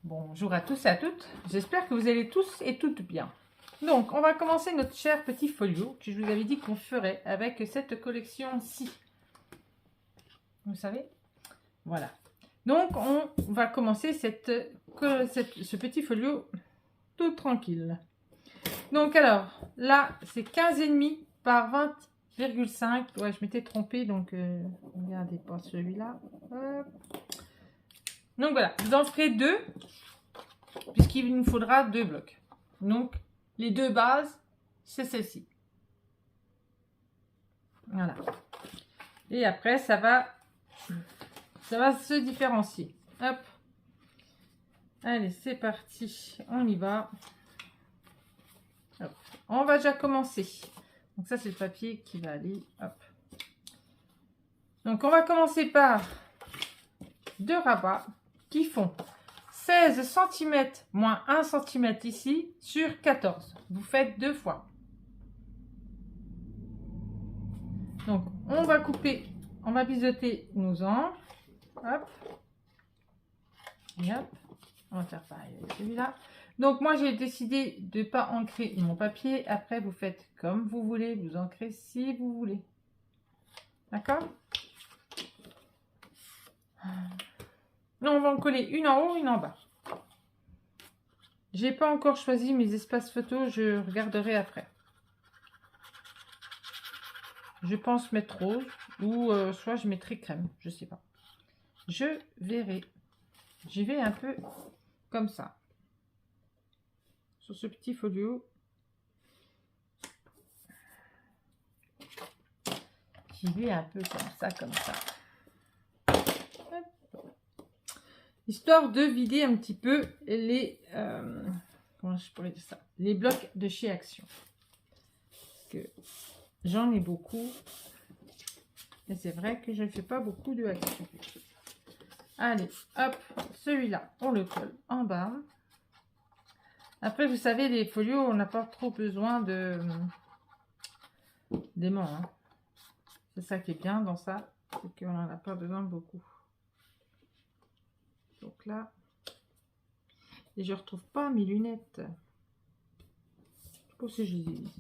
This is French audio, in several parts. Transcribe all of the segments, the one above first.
Bonjour à tous et à toutes, j'espère que vous allez tous et toutes bien. Donc, on va commencer notre cher petit folio que je vous avais dit qu'on ferait avec cette collection-ci. Vous savez? Voilà. Donc, on va commencer ce petit folio tout tranquille. Donc, alors, là, c'est 15,5 par 20,5. Ouais, je m'étais trompée, donc regardez pas celui-là. Donc, voilà, je vous en ferai deux. Puisqu'il nous faudra deux blocs. Donc, les deux bases, c'est celle-ci. Voilà. Et après, ça va se différencier. Hop. Allez, c'est parti. On y va. Hop. On va déjà commencer. Donc, ça, c'est le papier qui va aller. Hop. Donc, on va commencer par deux rabats qui font 16 cm moins 1 cm ici sur 14. Vous faites deux fois. Donc, on va couper, on va biseauter nos angles. Hop. Et hop. On va faire pareil avec celui-là. Donc, moi, j'ai décidé de ne pas ancrer mon papier. Après, vous faites comme vous voulez. Vous ancrez si vous voulez. D'accord? Là, on va en coller une en haut, une en bas. J'ai pas encore choisi mes espaces photos. Je regarderai après. Je pense mettre rose ou soit je mettrai crème. Je sais pas. Je verrai. J'y vais un peu comme ça. Sur ce petit folio. J'y vais un peu comme ça, comme ça. Histoire de vider un petit peu les... comment je pourrais dire ça? Les blocs de chez Action. Parce que j'en ai beaucoup. Et c'est vrai que je ne fais pas beaucoup de Action. Allez, hop, celui-là, on le colle en bas. Après, vous savez, les folios, on n'a pas trop besoin de d'aimants. Hein. C'est ça qui est bien dans ça, c'est qu'on n'en a pas besoin beaucoup. Donc là, et je retrouve pas mes lunettes. Je sais pas si je les ai mises.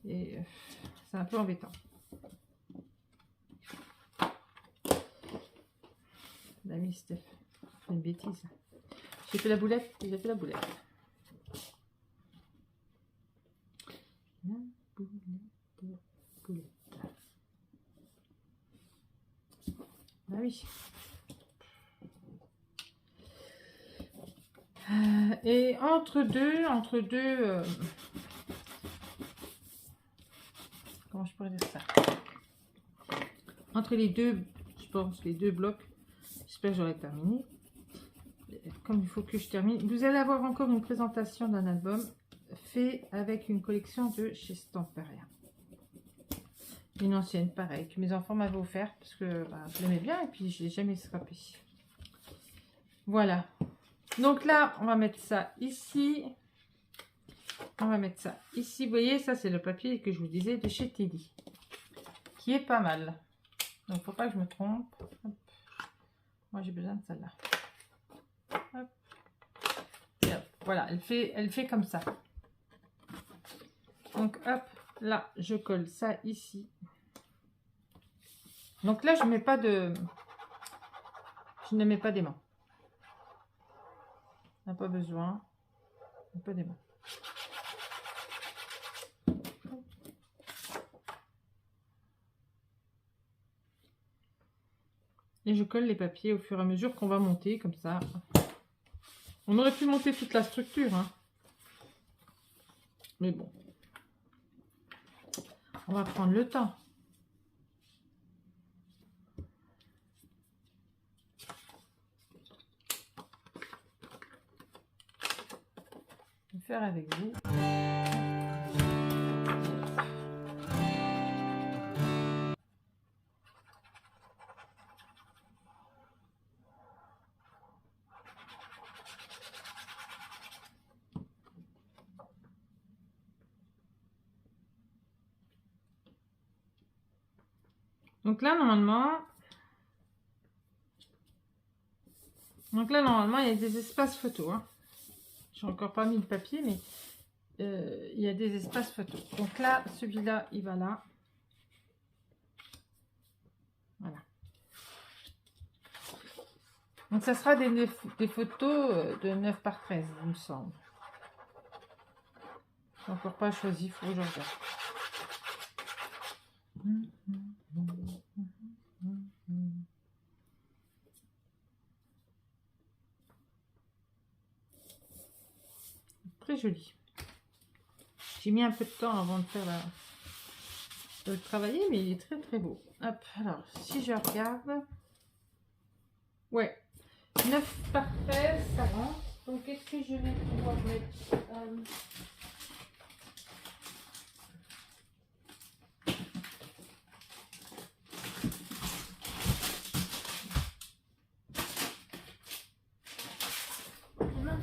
Et c'est un peu embêtant. L'ami Steph, c'est une bêtise. J'ai fait la boulette, j'ai fait la boulette. Boulette. Ah oui. Et entre deux, comment je pourrais dire ça? Entre les deux, je pense les deux blocs. J'espère que j'aurai terminé. Comme il faut que je termine, vous allez avoir encore une présentation d'un album fait avec une collection de chez Stamperia. Une ancienne, pareil, que mes enfants m'avaient offert parce que bah, je l'aimais bien et puis je l'ai jamais scrapé. Voilà. Donc là, on va mettre ça ici. On va mettre ça ici. Vous voyez, ça c'est le papier que je vous disais de chez Teddy, qui est pas mal. Donc, faut pas que je me trompe. Hop. Moi, j'ai besoin de celle-là. Hop. Et hop. Voilà, elle fait comme ça. Donc, hop, là, je colle ça ici. Donc là, je ne mets pas de... Je ne mets pas d'aimant. On n'a pas besoin. Un peu d'aimant. Et je colle les papiers au fur et à mesure qu'on va monter, comme ça. On aurait pu monter toute la structure, hein. Mais bon. On va prendre le temps. Je vais faire avec vous. Donc là, normalement, Donc là, normalement, il y a des espaces photos. Hein. J'ai encore pas mis le papier, mais il y a des espaces photos. Donc là, celui-là, il va là. Voilà. Donc ça sera des photos de 9 par 13, il me semble. Je n'ai encore pas choisi, il faut que je regarde. Très joli. J'ai mis un peu de temps avant de faire de le travailler, mais il est très très beau. Hop, alors si je regarde, ouais, 9 par 13, ça rentre. Donc qu'est-ce que je vais pouvoir mettre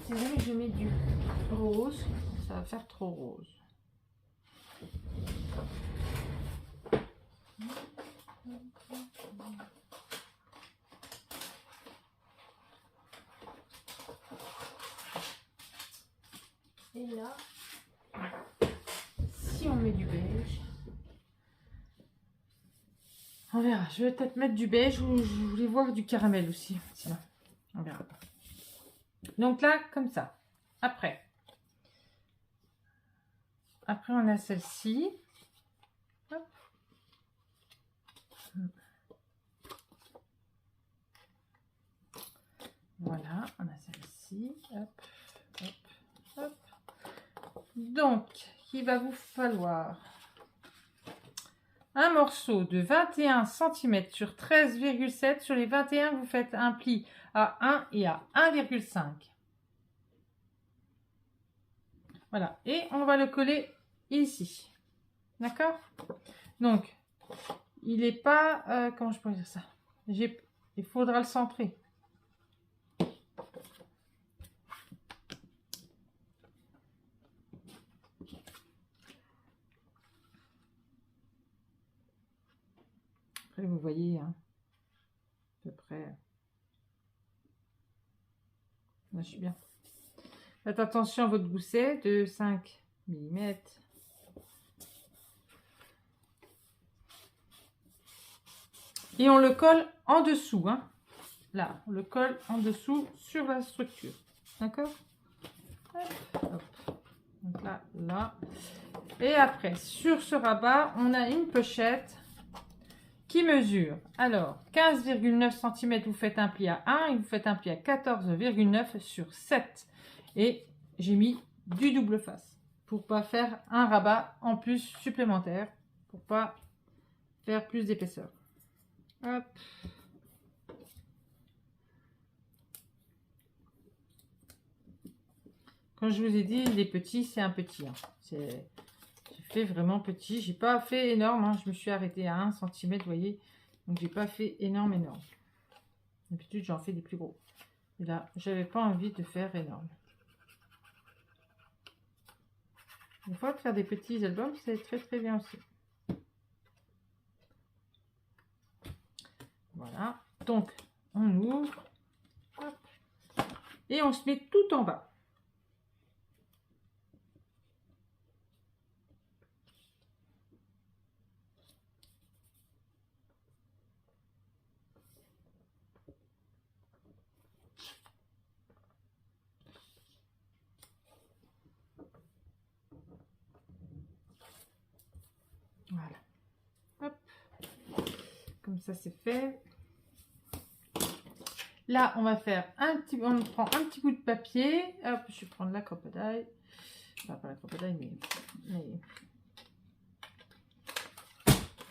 si jamais je mets du rose, ça va faire trop rose. Et là, si on met du beige, on verra. Je vais peut-être mettre du beige ou je voulais voir du caramel aussi. Sinon, on verra. Donc là, comme ça. Après, on a celle-ci. Voilà, on a celle-ci. Hop, hop, hop. Donc, il va vous falloir un morceau de 21 cm sur 13,7. Sur les 21, vous faites un pli à 1 et à 1,5. Voilà, et on va le coller ici. D'accord? Donc, il n'est pas... comment je peux dire ça? Il faudra le centrer. Après, vous voyez, hein, à peu près. Là, je suis bien. Faites attention à votre gousset de 5 mm. Et on le colle en dessous. Hein. Là, on le colle en dessous sur la structure. D'accord? Donc là, là. Et après, sur ce rabat, on a une pochette qui mesure. Alors, 15,9 cm, vous faites un pli à 1 et vous faites un pli à 14,9 sur 7. Et j'ai mis du double face pour pas faire un rabat en plus supplémentaire, pour pas faire plus d'épaisseur. Hop. Comme je vous ai dit, les petits, c'est un petit. Hein. J'ai fait vraiment petit. J'ai pas fait énorme. Hein. Je me suis arrêtée à 1 cm, vous voyez. Donc, j'ai pas fait énorme. D'habitude, j'en fais des plus gros. Et là, j'avais pas envie de faire énorme. Des fois, faire des petits albums, c'est très très bien aussi. Voilà. Donc, on ouvre. Hop, et on se met tout en bas. Voilà. Hop. Comme ça, c'est fait. Là, on va faire on prend un petit bout de papier. Hop, je vais prendre la crocodile. Enfin, pas la crocodile, mais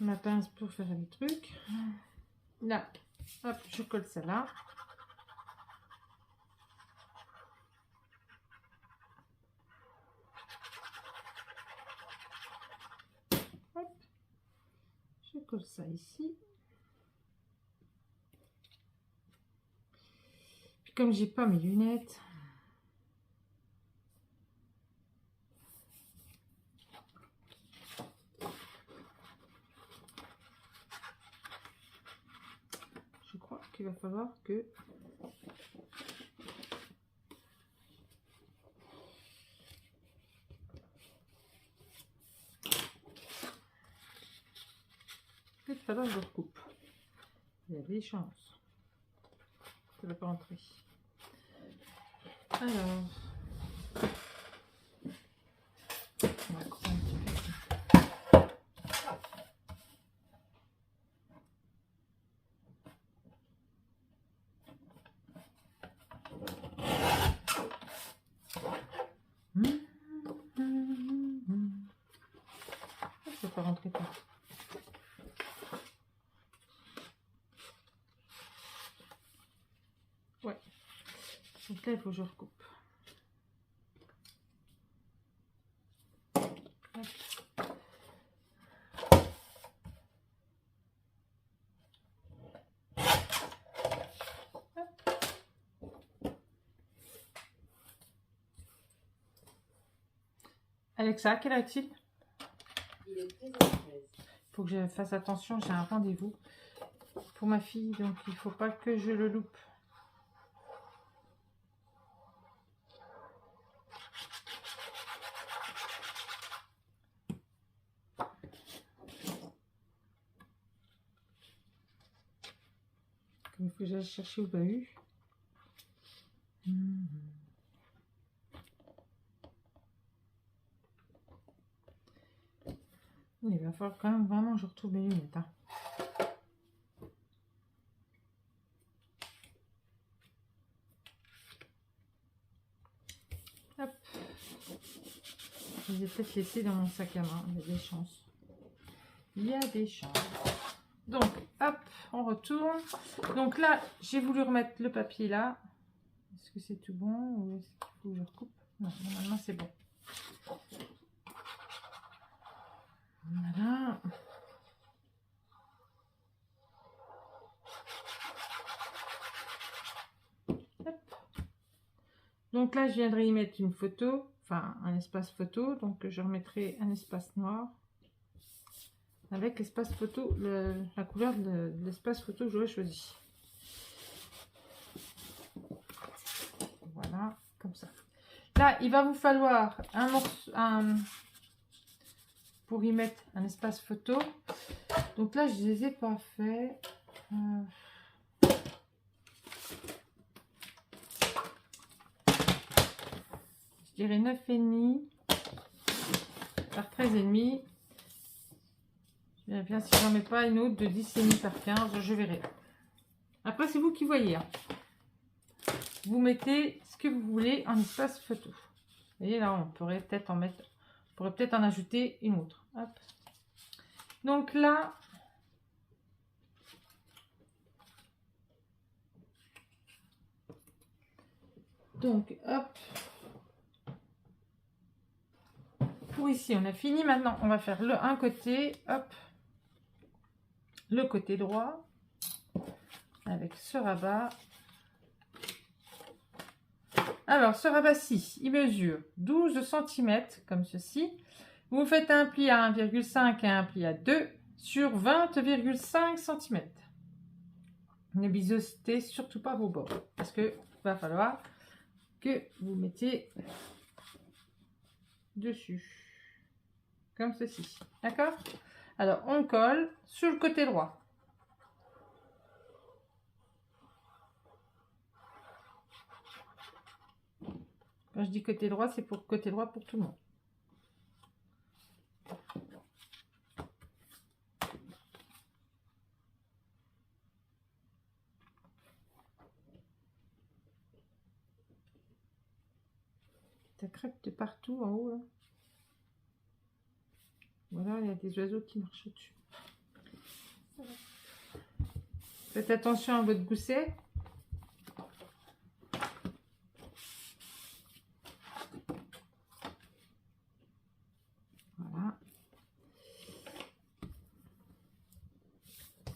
ma pince pour faire les trucs. Là, hop, je colle ça là. Hop, je colle ça ici. Puis comme j'ai pas mes lunettes, je crois qu'il va falloir que Et tout à l'heure, je recoupe. Il y a des chances. Ça ne va pas rentrer. Alors, on va couper un petit peu. Ça ne va pas rentrer pas. Ouais. Donc là, il faut que je recoupe. Hop. Alexa, quelle heure est-il? Il est 13h13. Il faut que je fasse attention, j'ai un rendez-vous pour ma fille, donc il ne faut pas que je le loupe. Comme il faut que j'aille chercher au bahut. Il va falloir quand même vraiment que je retrouve mes lunettes. Hein. Hop. Je les ai peut-être laissés dans mon sac à main. Il y a des chances. Il y a des chances. Donc, hop, on retourne. Donc là, j'ai voulu remettre le papier là. Est-ce que c'est tout bon ou est-ce qu'il faut que je recoupe? Non, normalement c'est bon. Voilà. Hop. Donc là, je viendrai y mettre une photo, enfin un espace photo. Donc je remettrai un espace noir avec l'espace photo, la couleur de l'espace photo que j'aurais choisi. Voilà, comme ça. Là, il va vous falloir un morceau, pour y mettre un espace photo. Donc là, je ne les ai pas fait. Je dirais 9,5 par 13,5. Bien, si j'en mets pas une autre de 10,5 par 15, je verrai. Après, c'est vous qui voyez. Hein. Vous mettez ce que vous voulez en espace photo. Vous voyez là, on pourrait peut-être en mettre, on pourrait peut-être en ajouter une autre. Hop. Donc là, hop. Pour ici, on a fini. Maintenant, on va faire un côté, hop, le côté droit avec ce rabat. Alors, ce rabat-ci, il mesure 12 cm, comme ceci. Vous faites un pli à 1,5 et un pli à 2 sur 20,5 cm. Ne biseautez surtout pas vos bords, parce qu'il va falloir que vous mettiez dessus, comme ceci. D'accord? Alors, on colle sur le côté droit. Quand je dis côté droit, c'est pour côté droit pour tout le monde. Ça crêpe de partout en haut. Là. Voilà, il y a des oiseaux qui marchent dessus. Faites attention à votre gousset. Voilà.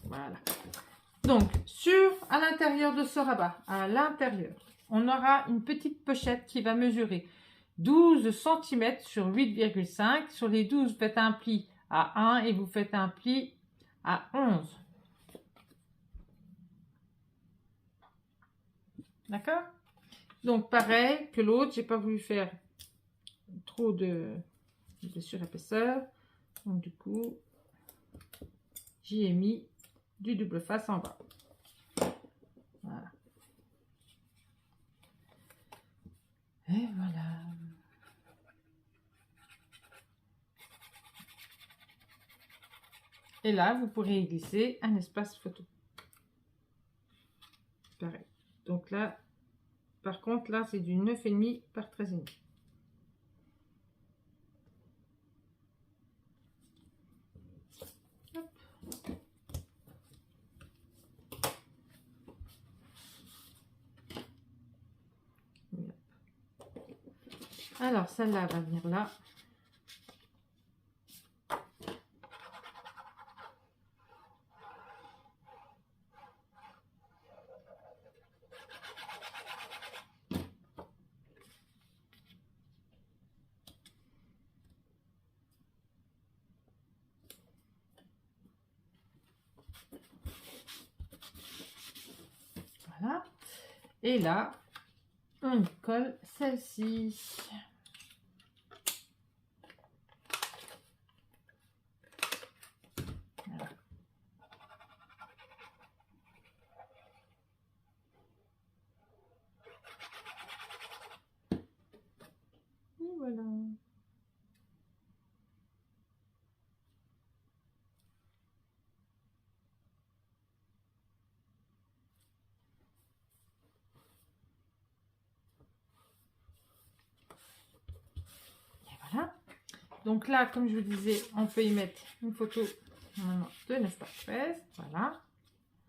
Voilà. Donc, à l'intérieur de ce rabat, à l'intérieur, on aura une petite pochette qui va mesurer 12 cm sur 8,5. Sur les 12, vous faites un pli à 1 et vous faites un pli à 11. D'accord? Donc, pareil que l'autre, j'ai pas voulu faire trop de surépaisseur. Donc, du coup, j'y ai mis du double face en bas. Voilà. Et voilà. Et là, vous pourrez y glisser un espace photo. Pareil. Donc là, par contre, là, c'est du 9,5 par 13,5. Alors, celle-là va venir là. Voilà. Et là, on colle celle-ci. Voilà. Et voilà. Voilà. Donc là, comme je vous disais, on peut y mettre une photo de 9 par 13. Voilà.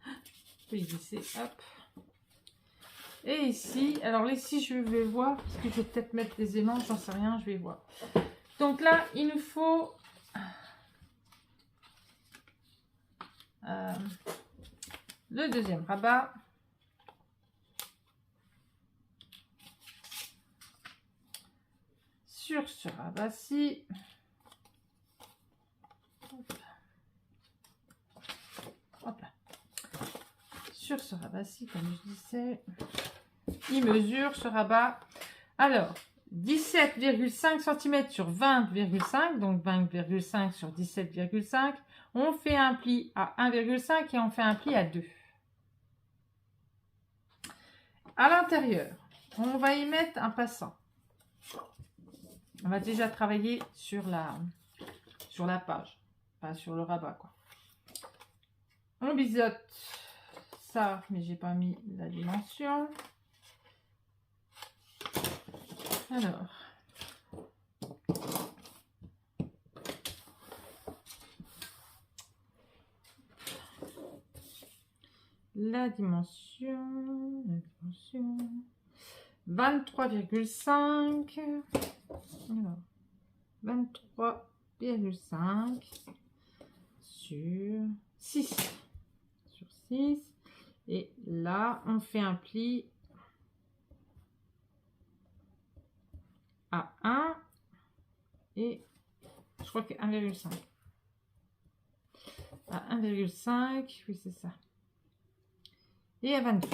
On peut y glisser. Hop. Et ici, alors ici, je vais voir, parce que je vais peut-être mettre des aimants, j'en sais rien, je vais voir. Donc là, il nous faut le deuxième rabat. Sur ce rabat-ci. Hop là. Sur ce rabat-ci, comme je disais, il mesure ce rabat. Alors, 17,5 cm sur 20,5, donc 20,5 sur 17,5. On fait un pli à 1,5 et on fait un pli à 2. À l'intérieur, on va y mettre un passant. On va déjà travailler sur la page, pas sur le rabat, quoi. On biseaute ça, mais j'ai pas mis la dimension. Alors, la dimension 23,5. Alors, 23,5 sur 6. Sur 6. Et là, on fait un pli à 1 et je crois que 1,5. À 1,5, oui, c'est ça. Et à 22.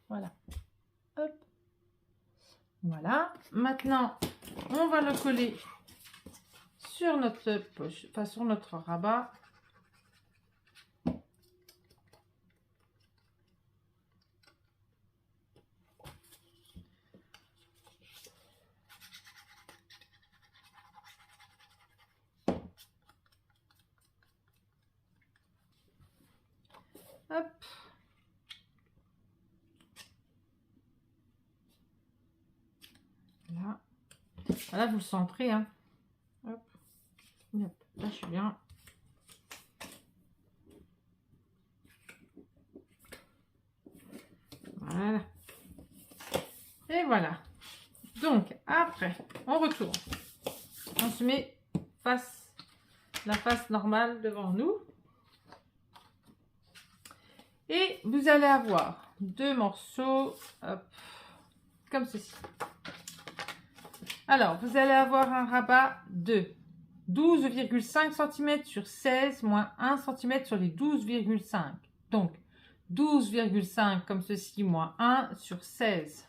Voilà. Hop. Voilà. Maintenant, on va le coller sur notre poche, enfin sur notre rabat. Hop. Là. Voilà, vous le centrez, hein. Hop. Hop. Là, je suis bien. Voilà. Et voilà. Donc, après, on retourne. On se met la face normale devant nous. Et vous allez avoir deux morceaux, hop, comme ceci. Alors, vous allez avoir un rabat de 12,5 cm sur 16 moins 1 cm sur les 12,5. Donc, 12,5 comme ceci moins 1 sur 16.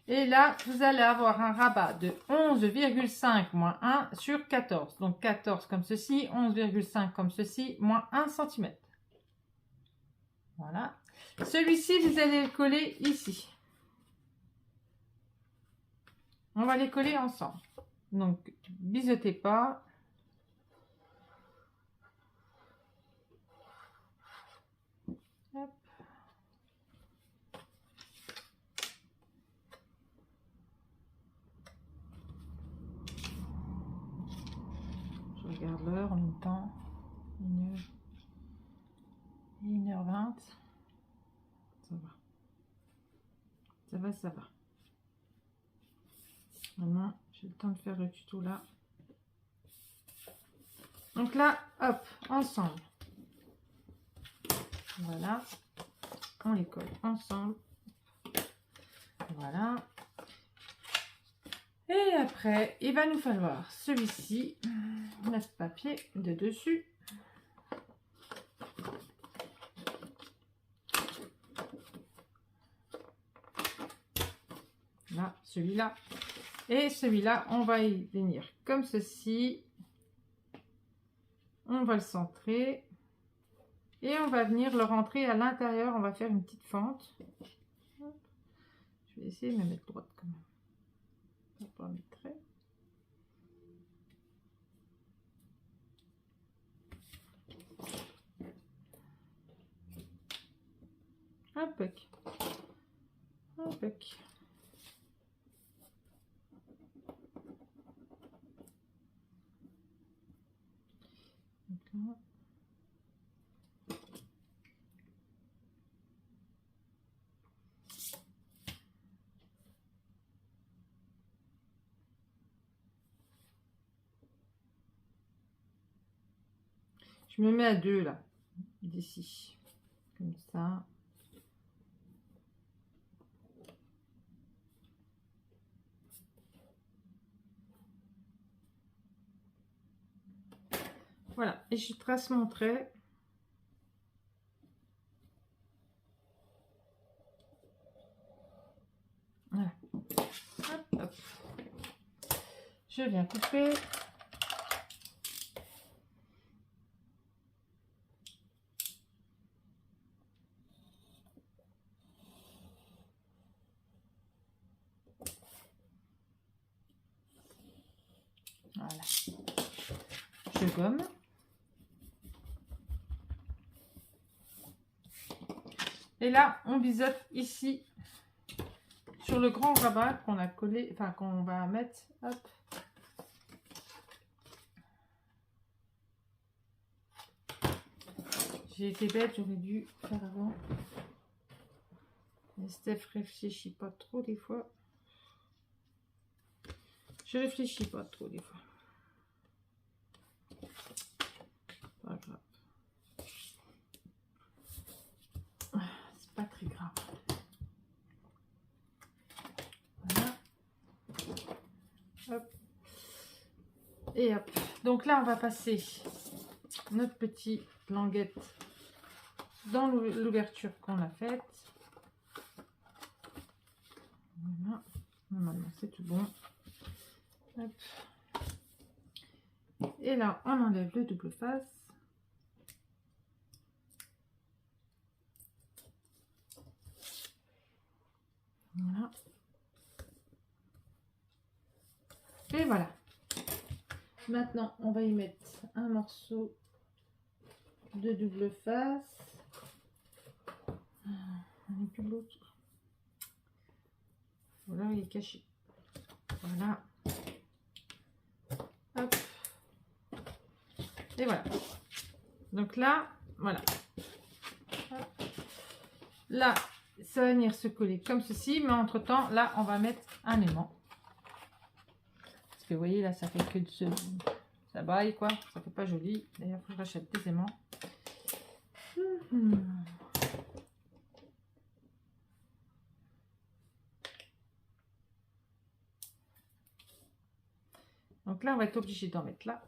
Et là, vous allez avoir un rabat de 11,5 moins 1 sur 14. Donc 14 comme ceci, 11,5 comme ceci, moins 1 cm. Voilà. Celui-ci, vous allez le coller ici. On va les coller ensemble. Donc, biseautez pas. Hop. Je regarde l'heure en même temps. 1h20. Ça va. Ça va, ça va. Maintenant, j'ai le temps de faire le tuto là. Donc là, hop, ensemble. Voilà. On les colle ensemble. Voilà. Et après, il va nous falloir celui-ci, notre papier de dessus. Là, celui-là. Et celui-là, on va y venir comme ceci. On va le centrer. Et on va venir le rentrer à l'intérieur. On va faire une petite fente. Je vais essayer de me mettre droite quand même. On va mettre très. Impec. Impec. Je me mets à 2 là, d'ici, comme ça. Voilà, et je trace mon trait. Voilà. Hop, hop. Je viens couper. Voilà. Je gomme. Et là, on biseaute ici sur le grand rabat qu'on a collé, enfin qu'on va mettre. Hop. J'ai été bête, j'aurais dû faire avant. Mais Steph réfléchit pas trop des fois. Je réfléchis pas trop des fois. Pas grave. C'est pas très grave. Voilà. Hop. Et hop. Donc là, on va passer notre petite languette dans l'ouverture qu'on a faite. Voilà. Normalement, c'est tout bon. Hop. Et là, on enlève le double face. Voilà. Et voilà. Maintenant, on va y mettre un morceau de double face. On n'est plus l'autre. Voilà, il est caché. Voilà. Hop. Et voilà. Donc là, voilà. Hop. Là, ça va venir se coller comme ceci. Mais entre-temps, là, on va mettre un aimant. Parce que vous voyez, là, ça fait que de ce... Ça baille, quoi. Ça fait pas joli. D'ailleurs, il faut que je rachète des aimants. Donc là, on va être obligé d'en mettre là.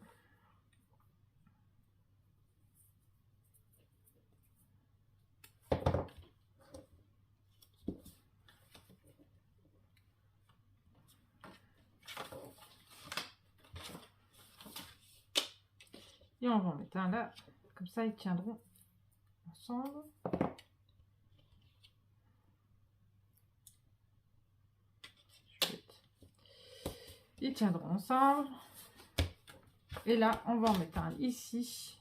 Et on va en mettre un là. Comme ça, ils tiendront ensemble. Ils tiendront ensemble. Et là, on va en mettre un ici.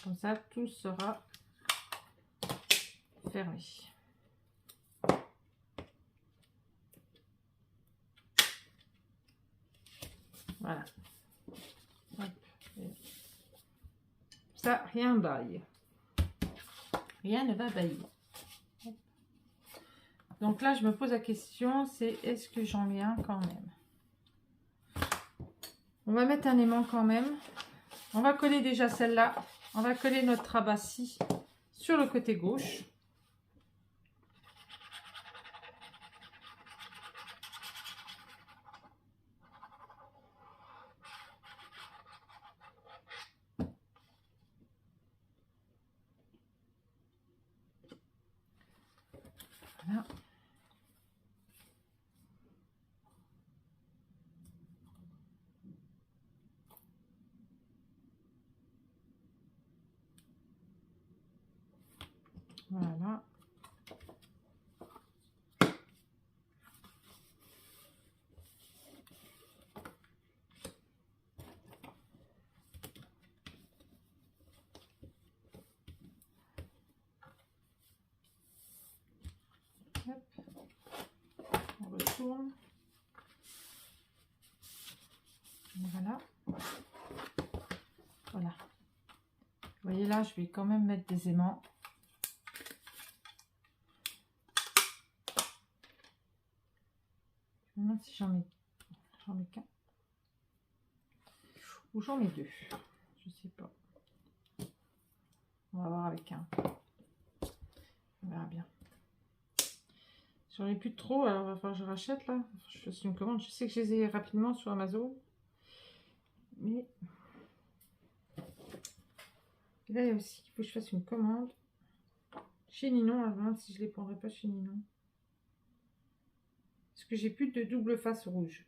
Comme ça, tout sera fermé. Voilà. Hop. Ça, rien baille. Rien ne va bailler. Hop. Donc là, je me pose la question, c'est est-ce que j'en mets un quand même? On va mettre un aimant quand même. On va coller déjà celle-là. On va coller notre rabat-ci sur le côté gauche. Voilà. Voilà. Hop. On retourne. Voilà. Voilà. Vous voyez là, je vais quand même mettre des aimants. Je me demande si j'en mets qu'un. Ou j'en mets deux. Je sais pas. On va voir avec un. On verra bien. J'en ai plus trop, alors il va falloir que je rachète là. Je fasse une commande. Je sais que je les ai rapidement sur Amazon. Mais et là, il y a aussi qu'il faut que je fasse une commande chez Ninon. Avant, si je ne les prendrai pas chez Ninon. Parce que j'ai plus de double face rouge.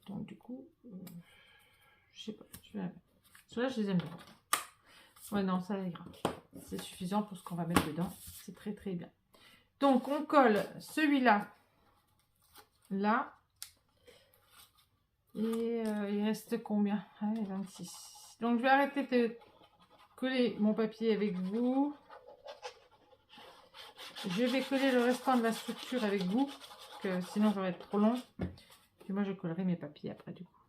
Donc du coup, je sais pas. Je vais la mettre. Ceux-là, je les aime bien. Ouais, non, ça ira. C'est suffisant pour ce qu'on va mettre dedans. C'est très très bien. Donc, on colle celui-là, là. Et il reste combien? Ah, 26. Donc, je vais arrêter de coller mon papier avec vous. Je vais coller le restant de la structure avec vous. Parce que sinon, ça va être trop long. Puis moi, je collerai mes papiers après, du coup.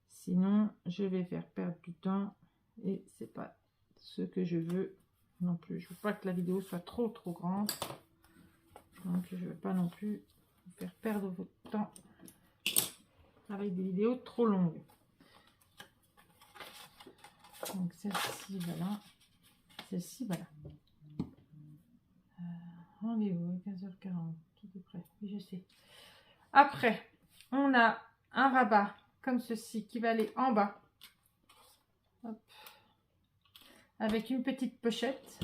Sinon, je vais faire perdre du temps. Et c'est pas ce que je veux non plus. Je veux pas que la vidéo soit trop grande. Donc je veux pas non plus vous faire perdre votre temps avec des vidéos trop longues. Donc celle-ci, voilà. Celle-ci, voilà. Rendez-vous à 15h40. Tout est prêt. Oui, je sais. Après, on a un rabat comme ceci qui va aller en bas. Hop. Avec une petite pochette.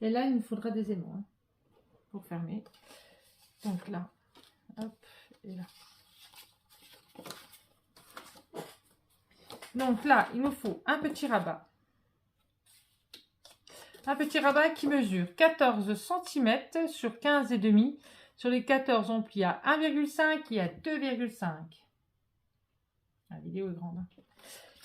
Et là, il nous faudra des aimants hein, pour fermer. Donc là, hop, et là. Donc là, il nous faut un petit rabat. Un petit rabat qui mesure 14 cm sur 15,5. Sur les 14, on plie à 1,5 et à 2,5. La vidéo est grande. Hein.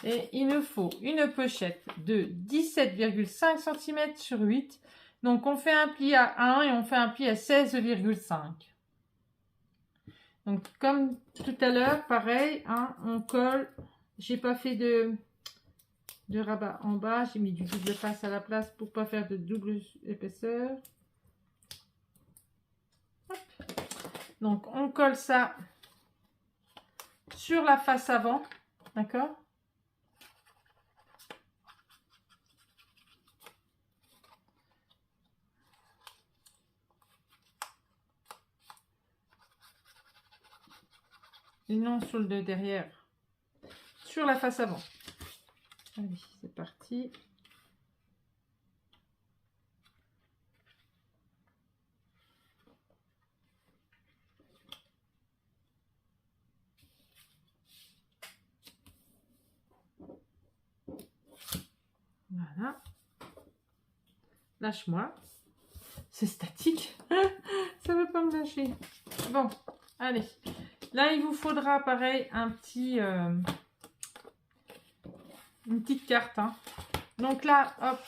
Et il nous faut une pochette de 17,5 cm sur 8. Donc, on fait un pli à 1 et on fait un pli à 16,5. Donc, comme tout à l'heure, pareil, hein, on colle. J'ai pas fait de rabat en bas. J'ai mis du double face à la place pour pas faire de double épaisseur. Hop. Donc, on colle ça sur la face avant. D'accord ? Et non sur le derrière, sur la face avant. Allez, c'est parti. Voilà. Lâche-moi. C'est statique. Ça ne veut pas me lâcher. Bon, allez. Là, il vous faudra, pareil, un petit... une petite carte. Hein. Donc là, hop,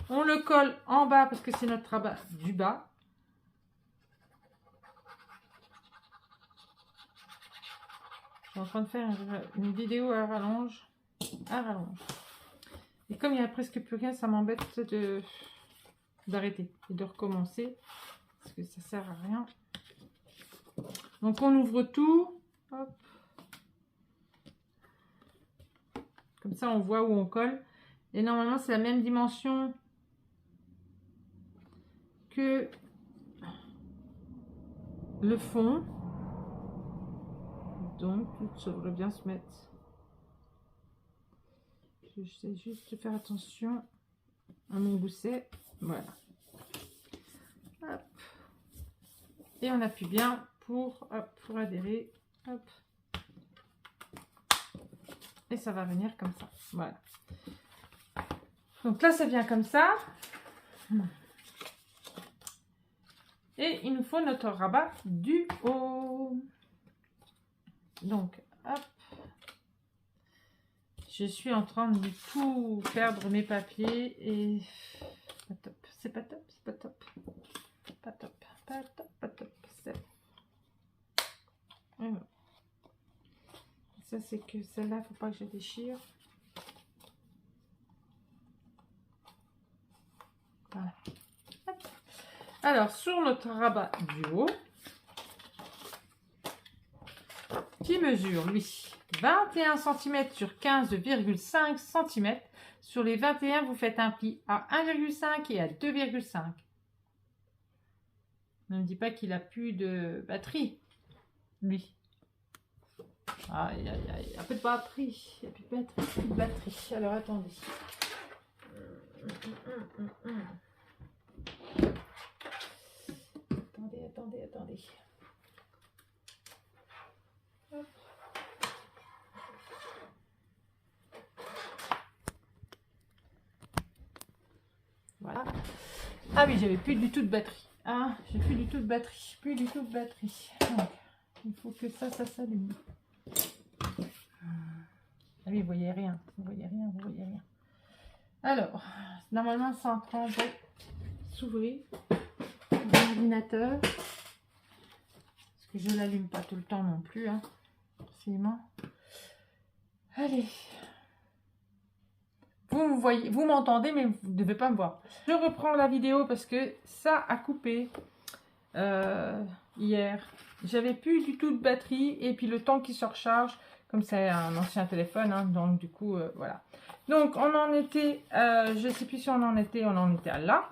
on le colle en bas parce que c'est notre rabat du bas. Je suis en train de faire une vidéo à rallonge. Et comme il n'y a presque plus rien, ça m'embête d'arrêter et de recommencer. Parce que ça ne sert à rien. Donc on ouvre tout. Hop. Comme ça, on voit où on colle. Et normalement, c'est la même dimension que le fond. Donc, ça devrait bien se mettre. Je sais juste faire attention à mon gousset. Voilà. Hop. Et on appuie bien pour adhérer. Hop. Et ça va venir comme ça. Voilà. Donc là, ça vient comme ça. Et il nous faut notre rabat du haut. Donc, hop. Je suis en train de tout perdre mes papiers et pas top. C'est pas top, c'est pas top. Pas top, pas top, pas top. Ça, c'est que celle-là, faut pas que je déchire. Voilà. Hop. Alors, sur notre rabat du haut, qui mesure, lui, 21 cm sur 15,5 cm. Sur les 21, vous faites un pli à 1,5 et à 2,5. Ne me dis pas qu'il a plus de batterie, lui. Aïe, aïe, aïe, il n'y a plus de batterie. Il n'y a plus de batterie, plus de batterie. Alors, attendez. Attendez. Hop. Voilà. Ah oui, j'avais plus du tout de batterie. Ah, j'ai plus du tout de batterie. Plus du tout de batterie. Donc, il faut que ça s'allume. Ah oui, vous voyez rien. Vous voyez rien. Alors, normalement, c'est en train de s'ouvrir l'ordinateur. Parce que je ne l'allume pas tout le temps non plus. Hein, forcément. Allez. Vous voyez, vous m'entendez, mais vous ne devez pas me voir. Je reprends la vidéo parce que ça a coupé hier. J'avais plus du tout de batterie et puis le temps qui se recharge, comme c'est un ancien téléphone, hein, donc du coup, voilà. Donc, on en était, je ne sais plus si on en était à là.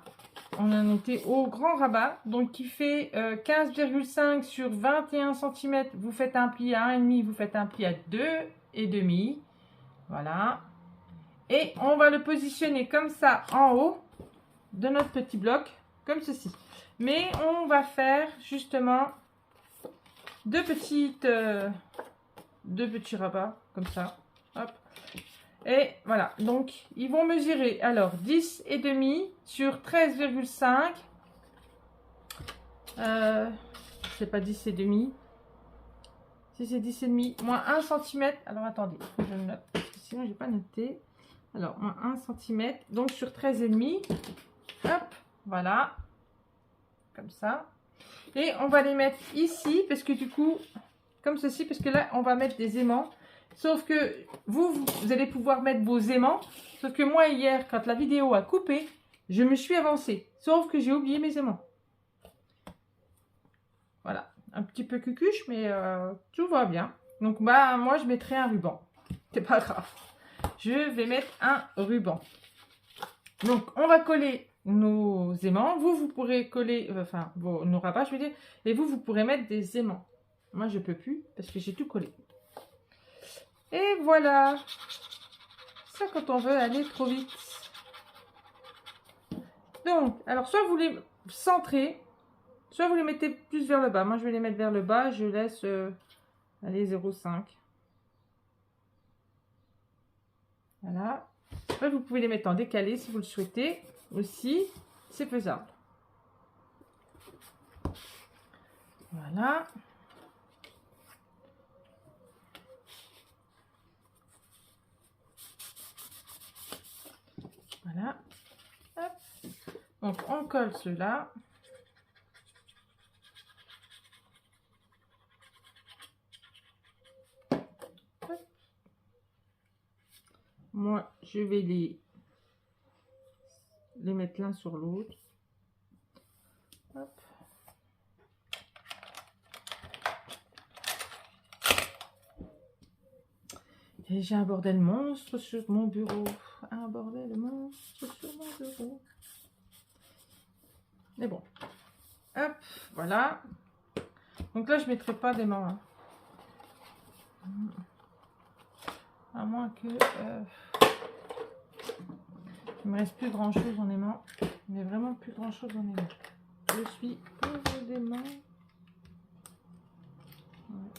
On en était au grand rabat, donc qui fait 15,5 sur 21 cm. Vous faites un pli à 1,5, vous faites un pli à 2,5. Voilà. Et on va le positionner comme ça en haut de notre petit bloc, comme ceci. Mais on va faire justement deux petits rabats, comme ça. Hop. Et voilà, donc ils vont mesurer alors 10,5 sur 13,5. C'est pas 10,5. Si c'est 10,5, moins 1 cm. Alors attendez, je le note, parce que sinon j'ai pas noté. Alors, moins 1 cm, donc sur 13,5. Hop, voilà. Comme ça. Et on va les mettre ici, parce que du coup, comme ceci, parce que là, on va mettre des aimants. Sauf que vous allez pouvoir mettre vos aimants. Sauf que moi, hier, quand la vidéo a coupé, je me suis avancée. Sauf que j'ai oublié mes aimants. Voilà. Un petit peu cucuche, mais tout va bien. Donc, bah, moi, je mettrai un ruban. C'est pas grave. Je vais mettre un ruban. Donc, on va coller nos aimants. Vous pourrez coller, enfin, nos rabats, je veux dire. Et vous pourrez mettre des aimants. Moi, je peux plus parce que j'ai tout collé. Et voilà. Ça, quand on veut aller trop vite. Donc, alors, soit vous les centrez, soit vous les mettez plus vers le bas. Moi, je vais les mettre vers le bas. Je laisse, allez, 0,5. Voilà. Après, vous pouvez les mettre en décalé si vous le souhaitez. Aussi, c'est faisable. Voilà. Voilà. Hop. Donc, on colle ceux-là. Moi, je vais les mettre l'un sur l'autre. Et j'ai un bordel monstre sur mon bureau. Un bordel monstre sur mon bureau. Mais bon. Hop, voilà. Donc là, je ne mettrai pas d'aimant. Hein. À moins que... il me reste plus grand chose en aimant. Mais vraiment plus grand chose en aimant. Je suis pauvre d'aimant. Ouais.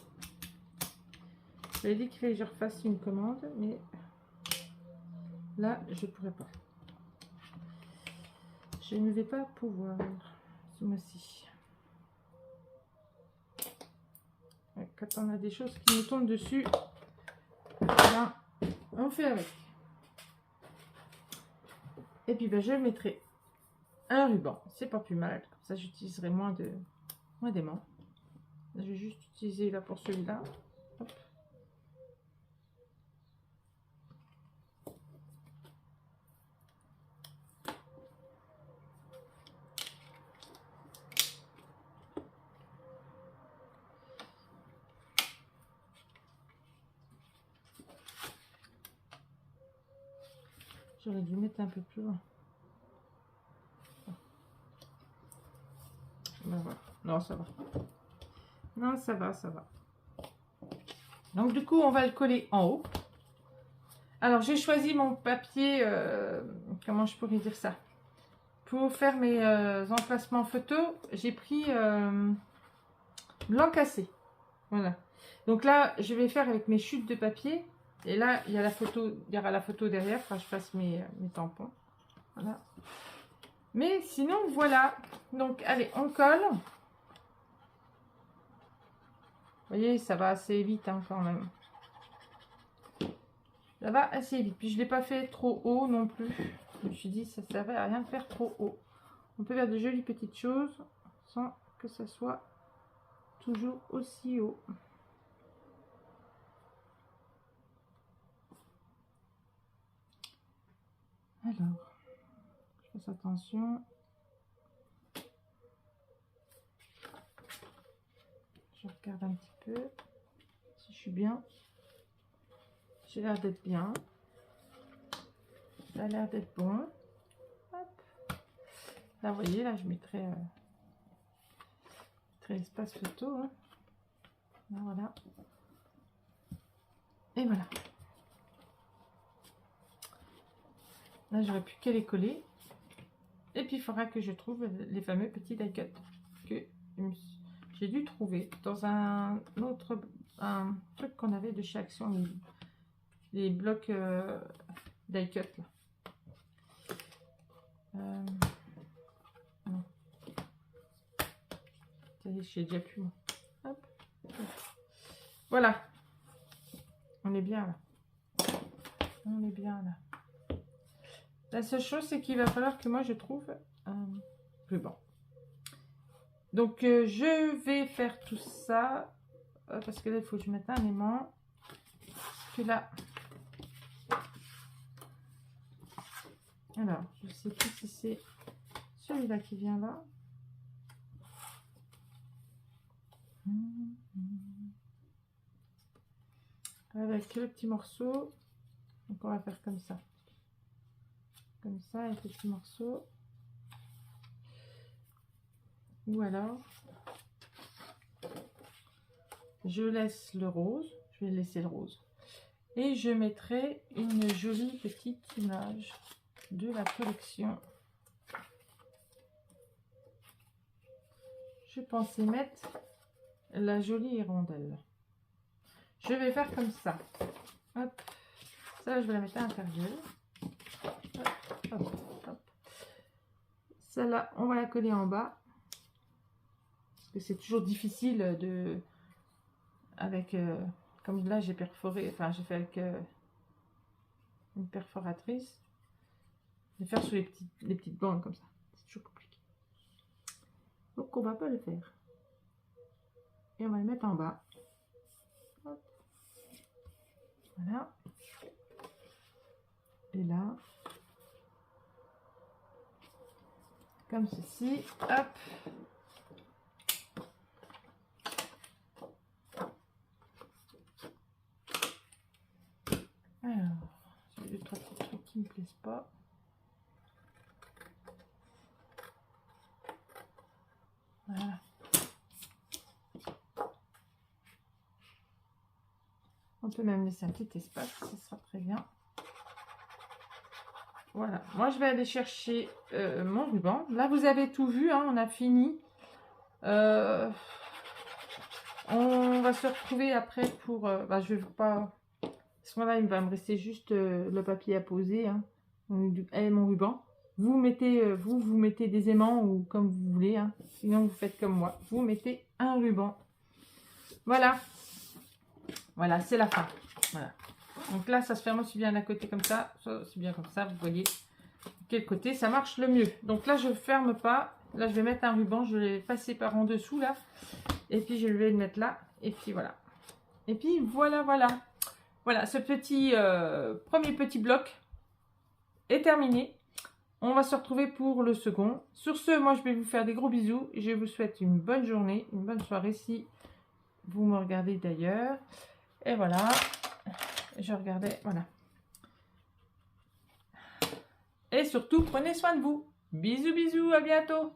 J'avais dit qu'il fallait que je refasse une commande, mais là, je ne pourrais pas. Je ne vais pas pouvoir ce mois-ci. Quand on a des choses qui nous tombent dessus, ben, on fait avec. Et puis ben, je mettrai un ruban, c'est pas plus mal, comme ça j'utiliserai moins d'aimants. Je vais juste utiliser là pour celui-là. J'aurais dû mettre un peu plus loin. Ben voilà. Non, ça va. Non, ça va, ça va. Donc, du coup, on va le coller en haut. Alors, j'ai choisi mon papier, comment je pourrais dire ça? Pour faire mes emplacements photos, j'ai pris blanc cassé. Voilà. Donc là, je vais faire avec mes chutes de papier. Et là, il y a la photo, il y aura la photo derrière quand je fasse mes tampons. Voilà. Mais sinon, voilà. Donc, allez, on colle. Vous voyez, ça va assez vite hein, quand même. Ça va assez vite. Puis, je ne l'ai pas fait trop haut non plus. Je me suis dit, ça ne servait à rien de faire trop haut. On peut faire de jolies petites choses sans que ça soit toujours aussi haut. Alors, je fasse attention. Je regarde un petit peu si je suis bien. J'ai l'air d'être bien. Ça a l'air d'être bon. Hop. Là, vous voyez, là, je mettrai l'espace photo. Hein. Là, voilà. Et voilà. Là, j'aurais plus qu'à les coller. Et puis, il faudra que je trouve les fameux petits die cuts que j'ai dû trouver dans un truc qu'on avait de chez Action, les blocs die cut. Non. Ça y est, j'ai déjà plus. Hop. Voilà. On est bien là. On est bien là. La seule chose, c'est qu'il va falloir que moi je trouve un ruban. Donc, je vais faire tout ça. Parce que là, il faut que je mette un aimant. Puis là. Alors, je ne sais plus si c'est celui-là qui vient là. Avec le petit morceau. Donc, on va faire comme ça. Comme ça, avec le petit morceau. Ou alors, je laisse le rose. Je vais laisser le rose. Et je mettrai une jolie petite image de la collection. Je pensais mettre la jolie hirondelle. Je vais faire comme ça. Hop. Ça, je vais la mettre à l'intérieur. Hop, hop. Celle-là, on va la coller en bas. Parce que c'est toujours difficile de... Avec... comme là, j'ai perforé... Enfin, j'ai fait avec une perforatrice. Je vais faire sur les petites bandes comme ça. C'est toujours compliqué. Donc, on va pas le faire. Et on va le mettre en bas. Hop. Voilà. Et là... Comme ceci, hop. Alors, j'ai deux, trois petits trucs qui ne me plaisent pas. Voilà. On peut même laisser un petit espace, ce sera très bien. Voilà, moi je vais aller chercher mon ruban. Là vous avez tout vu, hein, on a fini. On va se retrouver après pour... je vais pas... À ce moment-là, il va me rester juste le papier à poser, hein, et mon ruban. Vous mettez, vous mettez des aimants ou comme vous voulez, hein. Sinon vous faites comme moi. Vous mettez un ruban. Voilà. Voilà, c'est la fin. Voilà. Donc là, ça se ferme aussi bien d'un côté comme ça, aussi bien comme ça. Vous voyez quel côté ça marche le mieux. Donc là, je ne ferme pas. Là, je vais mettre un ruban. Je vais passer par en dessous là. Et puis, je vais le mettre là. Et puis, voilà. Et puis, voilà, voilà. Voilà, ce petit premier petit bloc est terminé. On va se retrouver pour le second. Sur ce, moi, je vais vous faire des gros bisous. Je vous souhaite une bonne journée, une bonne soirée si vous me regardez d'ailleurs. Et voilà. Je regardais, voilà. Et surtout, prenez soin de vous. Bisous, bisous, à bientôt.